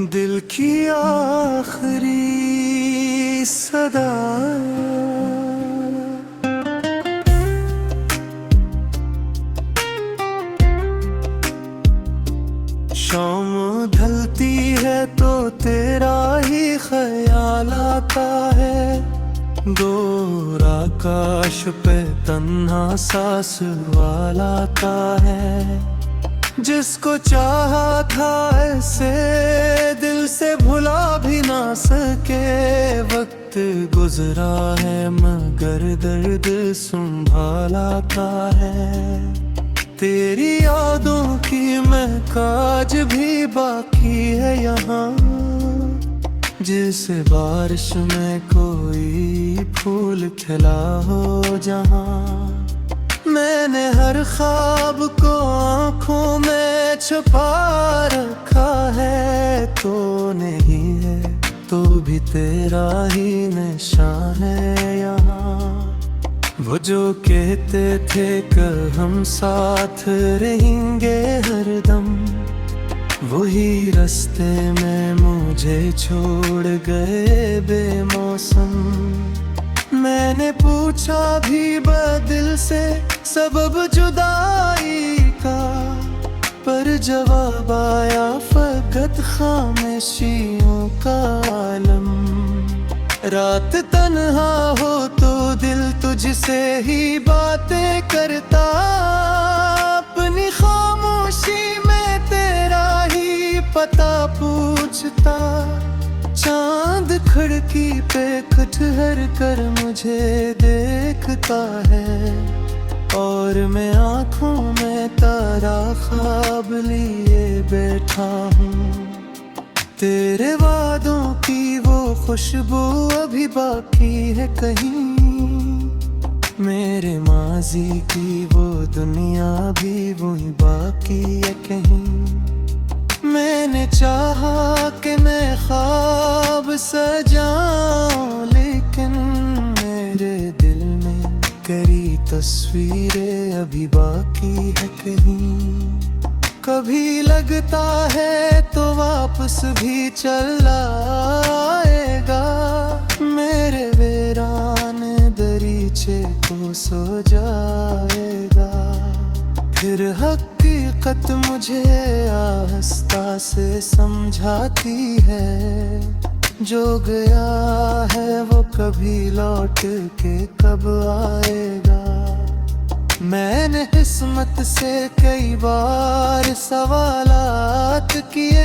दिल की आखिरी सदा, शाम ढलती है तो तेरा ही ख्याल आता है। दूर आकाश पे तन्हा सा सवाल आता है। जिसको चाहा था ऐसे दिल से भुला भी ना सके। वक्त गुजरा है मगर दर्द संभालाता है। तेरी यादों की महकाज भी बाकी है यहाँ, जैसे बारिश में कोई फूल खिला हो जहाँ। मैंने हर ख्वाब को आँखों में छुपा रखा है। तो नहीं है तो भी तेरा ही निशान है यहाँ। वो जो कहते थे कि हम साथ रहेंगे हरदम, वही रास्ते में मुझे छोड़ गए बेमौसम। मैंने पूछा भी दिल से सबब जुदाई का, पर जवाब आया फकत खामोशियों का आलम। रात तन्हा हो तो दिल तुझसे ही बातें करता। अपनी खामोशी में तेरा ही पता पूछता। चांद खिड़की पे खटहर कर मुझे देखता है, और मैं आँखों में तारा ख्वाब लिए बैठा हूँ। तेरे वादों की वो खुशबू अभी बाकी है कहीं। मेरे माजी की वो दुनिया भी वही बाकी है कहीं। मैंने चाहा कि मैं ख्वाब सजाऊं, लेकिन मेरे दिल में करी तस्वीरें अभी बाकी है कहीं। कभी लगता है तो वापस भी चल आएगा। मेरे वीरान दरीचे को सो जाएगा। फिर हकीकत मुझे आहिस्ता से समझाती है। जो गया है वो कभी लौट के कब आएगा। मैंने किस्मत से कई बार सवालात किए,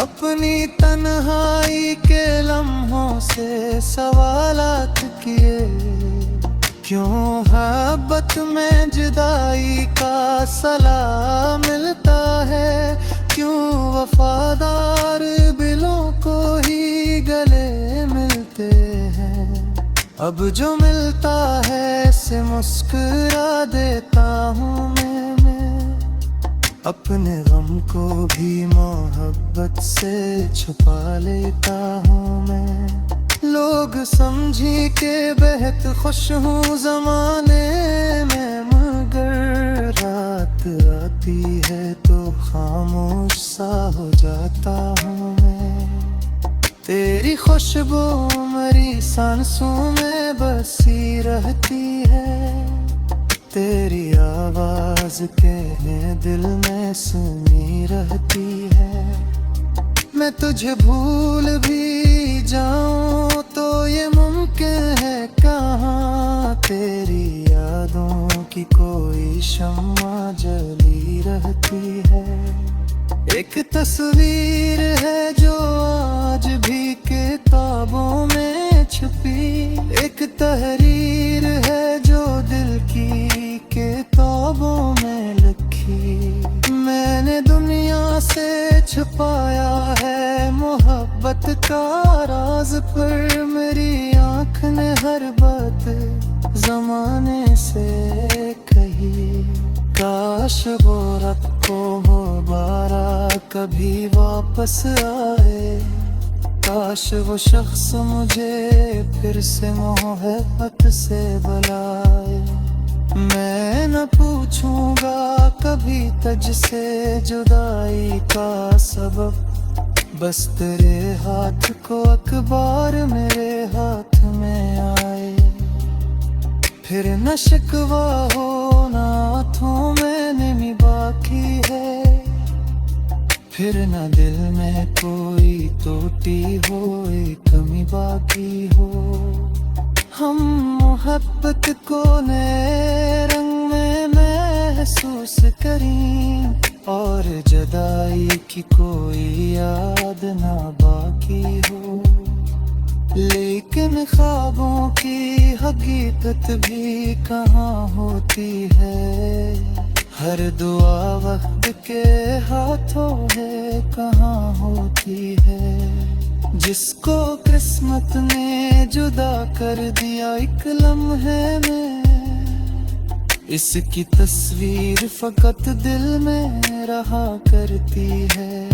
अपनी तन्हाई के लम्हों से सवालात किए। क्यों मोहब्बत में जुदाई का सलाम मिलता है। क्यों वफादार दिलों को ही गले मिलते हैं। अब जो मिलता है से मुस्कुरा देता हूँ मैं। अपने गम को भी मोहब्बत से छुपा लेता हूँ मैं। लोग समझी के बेहद खुश हूँ ज़माने में, मगर रात आती है तो खामोश सा हो जाता हूँ मैं। तेरी खुशबू मेरी सांसों में बसी रहती है। तेरी आवाज़ कहने दिल में सुनी रहती है। मैं तुझे भूल भी जाऊं तो ये मुमकिन है कहाँ। तेरी यादों की कोई शम्मा जली रहती है। एक तस्वीर है जो आज भी किताबों में छुपी। एक तहरीर है जो दिल की किताबों में लिखी। मैंने दुनिया से छुपाया है मोहब्बत का राज, पर मेरी आँख ने हर बात ज़माने से कही। काश वो रात को दोबारा कभी वापस आए। काश वो शख्स मुझे फिर से मोहब्बत से बुलाए। मैं न पूछूंगा कभी तुझसे जुदाई का सबब, बस तेरे हाथ को अखबार मेरे हाथ में आए। फिर न शिकवा हो ना आँखों में नमी बाकी है, फिर न दिल में कोई टूटी हो कमी बाकी हो। हम मोहब्बत को नए रंग में महसूस करें, और जुदाई की कोई याद ना बाकी हो। लेकिन ख्वाबों की हकीकत भी कहाँ होती है, हर दुआ वक्त के हाथों है कहाँ होती है। जिसको किस्मत ने जुदा कर दिया एक लम्हे में, इसकी तस्वीर फकत दिल में रहा करती है।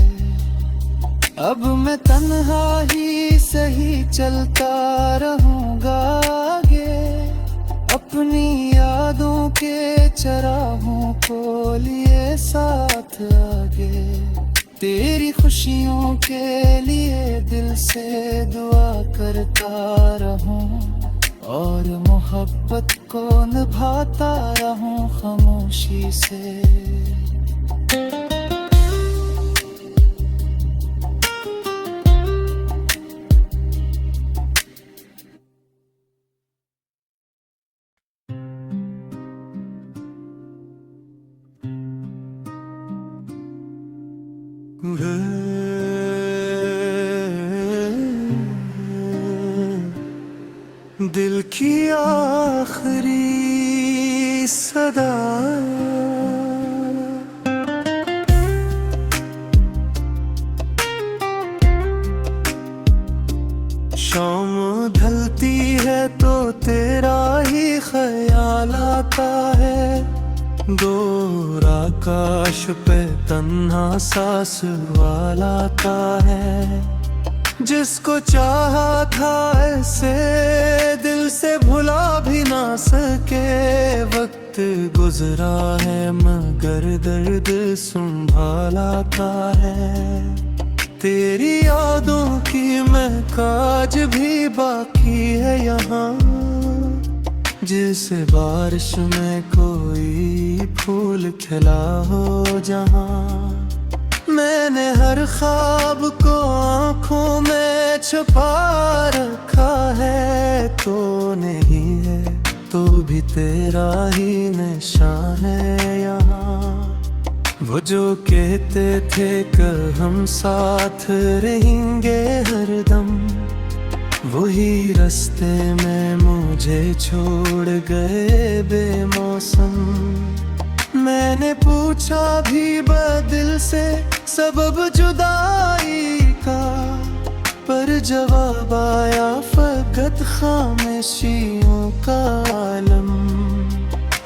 अब मैं तन्हा ही सही चलता रहूंगा आगे, अपनी यादों के चराहों को लिए साथ आगे। तेरी खुशियों के लिए दिल से दुआ करता रहूं, और मोहब्बत को निभाता रहूं खामोशी से। दिल की आखिरी सदा, शाम ढलती है तो तेरा ही ख्याल आता है। दूर आकाश पे तन्हा सांस वाला आता है। जिसको चाहा था ऐसे दिल से भुला भी ना सके, वक्त गुजरा है मगर दर्द संभालाता है। तेरी यादों की महकाज भी बाकी है यहाँ, जैसे बारिश में कोई फूल खिला हो जहाँ। मैंने हर ख्वाब को आँखों में छुपा रखा है, तो नहीं है तो भी तेरा ही निशान है यहाँ। वो जो कहते थे कि हम साथ रहेंगे हरदम, वही रास्ते में मुझे छोड़ गए बेमौसम। मैंने पूछा भी दिल से सबब जुदाई का, पर जवाब आया फकत खामोशियों का आलम।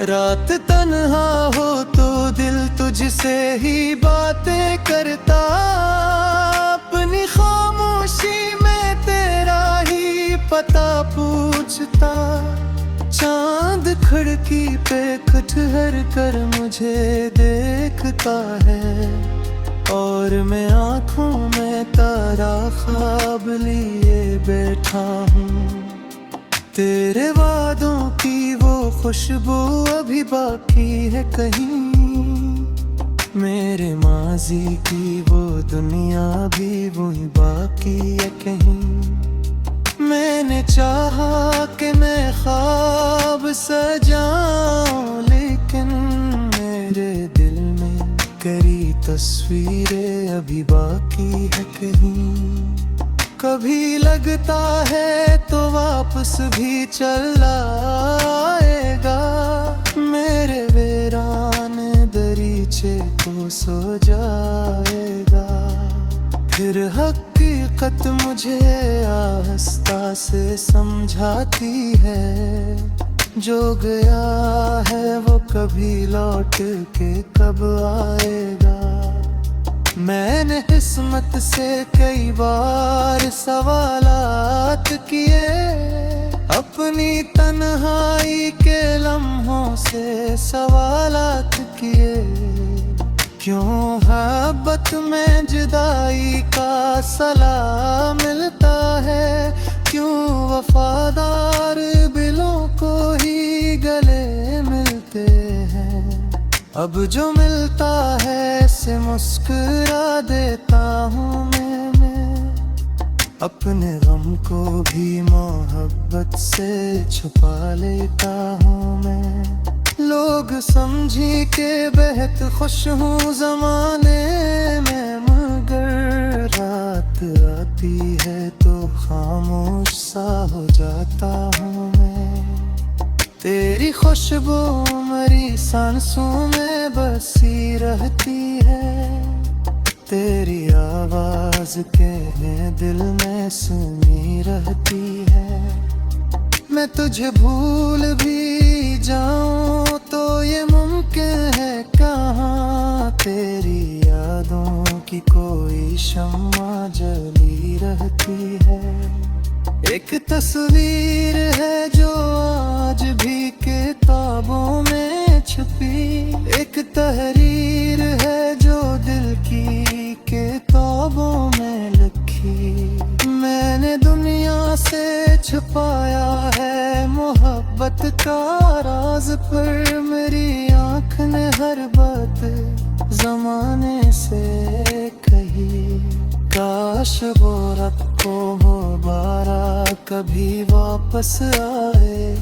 रात तन्हा हो तो दिल तुझसे ही बातें करता, अपनी खामोशी में तेरा ही पता पूछता। चांद खिड़की पे ठहर कर मुझे देखता है, और मैं आँखों में तारा ख्वाब लिए बैठा हूँ। तेरे वादों की वो खुशबू अभी बाकी है कहीं, मेरे माजी की वो दुनिया भी वही बाकी है कहीं। मैंने चाहा कि मैं ख्वाब सजाऊं, लेकिन मेरे दिल में करी तस्वीरें अभी बाकी है कहीं। कभी लगता है तो वापस भी चल आएगा, मेरे वीरान दरीचे को सो जाएगा। फिर हकीकत मुझे आहिस्ता से समझाती है, जो गया है वो कभी लौट के कब आएगा। मैंने किस्मत से कई बार सवालात किए, अपने अपनी तन्हाई के लम्हों से सवालात किए। क्यों मोहब्बत में जुदाई का सलाह मिलता है, क्यों वफादार दिलों को ही गले मिलते हैं। अब जो मिलता है से मुस्कुरा देता हूँ मैं अपने गम को भी मोहब्बत से छुपा लेता हूँ मैं। लोग समझी के बेहद खुश हूँ ज़माने में, मगर रात आती है तो खामोश सा हो जाता हूँ मैं। तेरी खुशबू मेरी सांसों में बसी रहती है, तेरी आवाज के दिल में सुनी रहती है। मैं तुझे भूल भी जाऊं तो ये मुमकिन है कहाँ, तेरी यादों की कोई शम्मा जली रहती है। एक तस्वीर है जो आज भी किताबों में छुपी, एक तहरीर है जो दिल की किताबों में लिखी। मैंने दुनिया से छुपाया है मोहब्बत का राज, पर मेरी आँख ने हर बात ज़माने से कही। काश वो रात को दोबारा कभी वापस आए,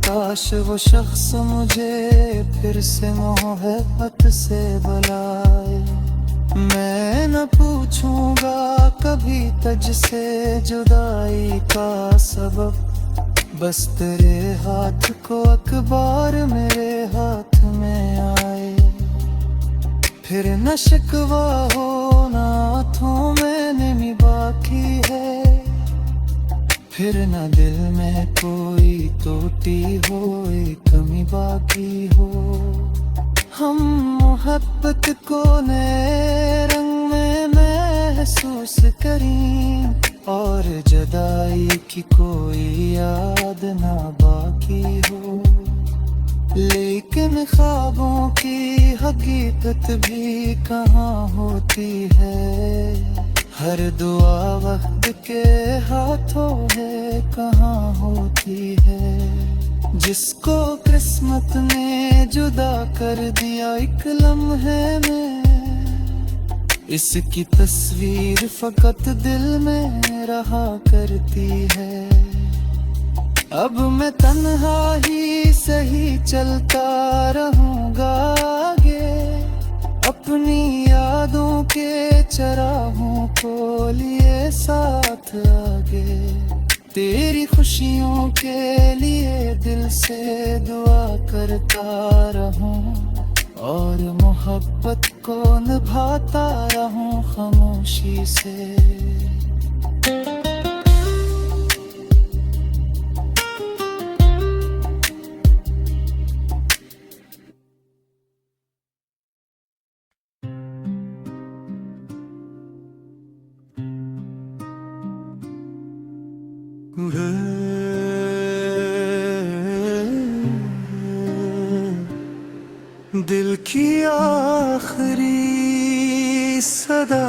काश वो शख्स मुझे फिर से मोहब्बत से बुलाए। मैं न पूछूंगा कभी तुझसे जुदाई का सबब, बस तेरे हाथ को अखबार मेरे हाथ में आए। फिर न शिकवा हो ना हाथों में नमी बाकी है, फिर न दिल में कोई टूटी हो कमी बाकी हो। हम मोहब्बत को नए रंग में महसूस करें, और जुदाई की कोई याद ना बाकी हो। लेकिन ख्वाबों की हकीकत भी कहाँ होती है, हर दुआ वक्त के हाथों है कहाँ होती है। जिसको किस्मत ने जुदा कर दिया एक लम्हे में, इसकी तस्वीर फकत दिल में रहा करती है। अब मैं तन्हा ही सही चलता रहूंगा आगे, अपनी यादों के चराहों को लिए साथ आगे। तेरी खुशियों के लिए दिल से दुआ करता रहूं, और मोहब्बत को निभाता रहूं खामोशी से। दिल की आखिरी सदा,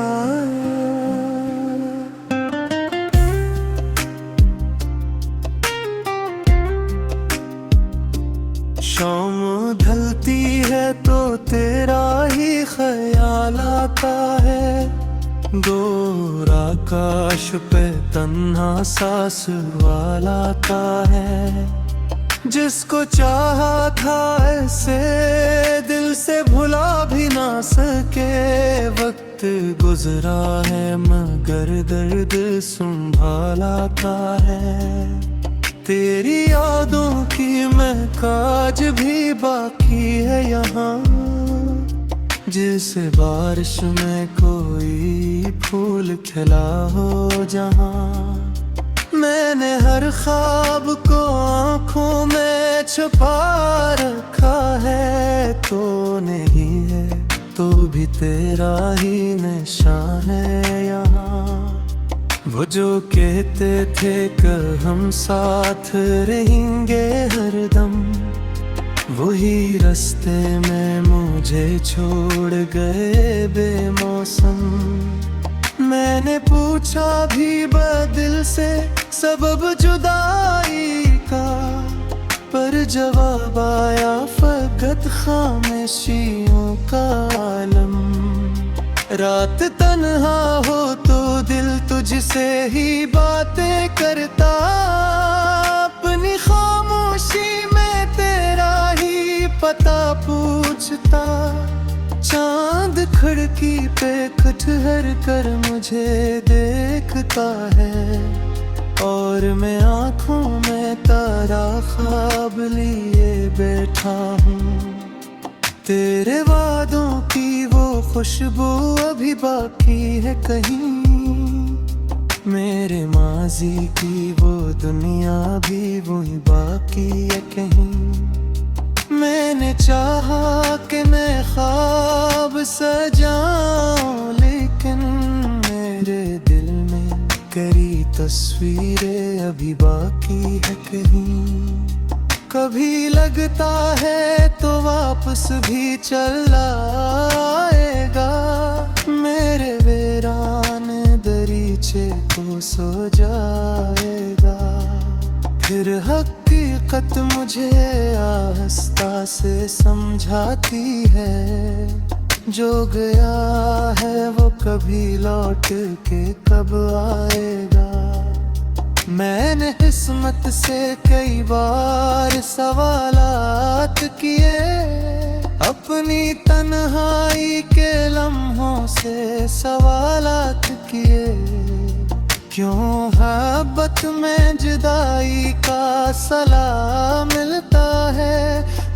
शाम ढलती है तो तेरा ही ख्याल आता है। दूर आकाश पे तन्हा सांस वाला आता है। जिसको चाहा था ऐसे दिल से भुला भी ना सके, वक्त गुजरा है मगर दर्द संभालाता है। तेरी यादों की महकाज भी बाकी है यहाँ, जैसे बारिश में कोई फूल खिला हो जहाँ। मैंने हर ख्वाब को आँखों में छुपा रखा है, तो नहीं है तो भी तेरा ही निशान है यहाँ। वो जो कहते थे कि हम साथ रहेंगे हरदम, वही रास्ते में मुझे छोड़ गए बेमौसम। मैंने पूछा भी बदिल से सबब जुदाई का, पर जवाब आया फकत खामोशियों का आलम। रात तन्हा हो तो दिल तुझसे ही बातें करता, अपनी खामोशी में तेरा ही पता पूछता। चांद खिड़की पे खटहर कर मुझे देखता है, और मैं आँखों में तारा ख्वाब लिए बैठा हूँ। तेरे वादों की वो खुशबू अभी बाकी है कहीं, मेरे माजी की वो दुनिया भी वही बाकी है कहीं। मैंने चाहा कि मैं ख्वाब सजाऊं, लेकिन मेरे दिल में करी तस्वीरें अभी बाकी है कहीं। कभी लगता है तो वापस भी चल आएगा, मेरे वीरान दरीचे को सो जाएगा। फिर हकीकत मुझे आहिस्ता से समझाती है, जो गया है वो कभी लौट के कब आएगा। मैंने किस्मत से कई बार सवालात किए, अपनी तन्हाई के लम्हों से सवालात किए। क्यों मोहब्बत में जुदाई का सलाह मिलता है,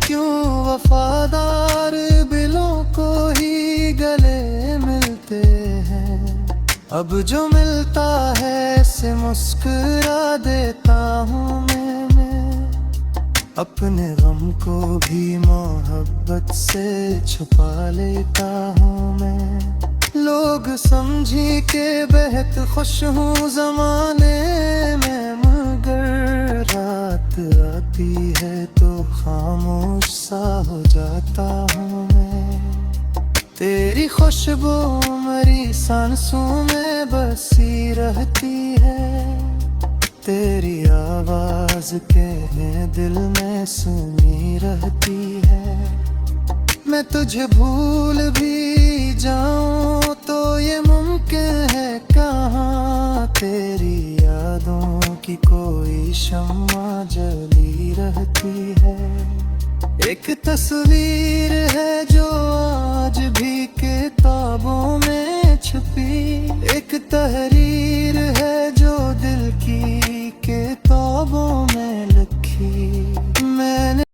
क्यों वफादार दिलों को ही गले मिलते हैं। अब जो मिलता है से मुस्कुरा देता हूँ मैं अपने गम को भी मोहब्बत से छुपा लेता हूँ मैं। लोग समझी के बेहद खुश हूँ ज़माने में, मगर रात आती है तो खामोश सा हो जाता हूँ मैं। तेरी खुशबू मेरी सांसों में बसी रहती है, तेरी आवाज के दिल में सुनी रहती है। मैं तुझे भूल भी जाऊं तो ये मुमकिन है कहाँ, तेरी यादों की कोई शम्मा जली रहती है। एक तस्वीर है जो आज भी के